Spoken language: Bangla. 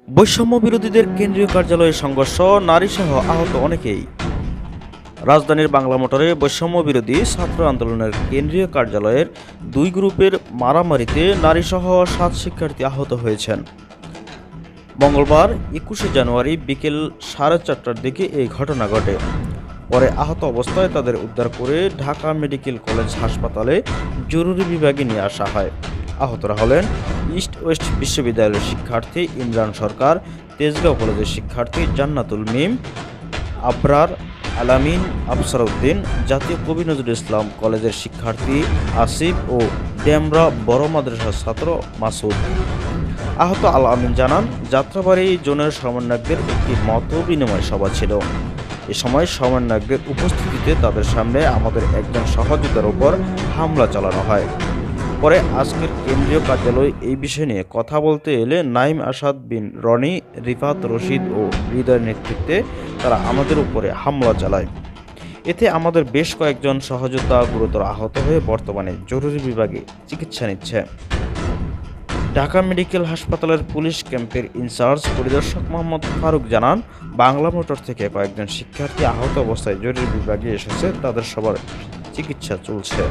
বৈষম্য বিরোধীদের কেন্দ্রীয় কার্যালয়ে সংঘর্ষ, নারীসহ আহত অনেকেই। রাজধানীর বাংলা মোটরে বৈষম্য বিরোধী ছাত্র আন্দোলনের কেন্দ্রীয় কার্যালয়ের দুই গ্রুপের মারামারিতে নারীসহ 7 শিক্ষার্থী আহত হয়েছেন। মঙ্গলবার 21শে জানুয়ারি বিকেল 4:30টার দিকে এই ঘটনা ঘটে। পরে আহত অবস্থায় তাদের উদ্ধার করে ঢাকা মেডিকেল কলেজ হাসপাতালে জরুরি বিভাগে নিয়ে আসা হয়। আহতরা হলেন ইস্ট ওয়েস্ট বিশ্ববিদ্যালয়ের শিক্ষার্থী ইমরান সরকার, তেজগাঁও কলেজের শিক্ষার্থী জান্নাতুল মিম, আবরার আলামিন আফসার উদ্দিন, জাতীয় কবি নজরুল ইসলাম কলেজের শিক্ষার্থী আসিফ ও ডেমরা বড় মাদ্রাসার ছাত্র মাসুদ। আহত আল আমিন জানান, যাত্রাবাড়ি জোনের সমন্বয়কদের একটি মত বিনিময় সভা ছিল। এ সময় সমন্বয়কদের উপস্থিতিতে তাদের সামনে আমাদের একজন সহযোদ্ধার উপর হামলা চালানো হয়। পরে আজকের কেন্দ্রীয় কার্যালয়ে এই বিষয় নিয়ে কথা বলতে এলে নাইম আসাদ বিন রনি, রিফাত রশিদ ও হৃদয়ের নেতৃত্বে তারা আমাদের উপরে হামলা চালায়। এতে আমাদের বেশ কয়েকজন সহযোদ্ধা গুরুতর আহত হয়ে বর্তমানে জরুরি বিভাগে চিকিৎসা নিচ্ছে। ঢাকা মেডিকেল হাসপাতালের পুলিশ ক্যাম্পের ইনচার্জ পরিদর্শক মোহাম্মদ ফারুক জানান, বাংলা মোটর থেকে কয়েকজন শিক্ষার্থী আহত অবস্থায় জরুরি বিভাগে এসেছে, তাদের সবার চিকিৎসা চলছে।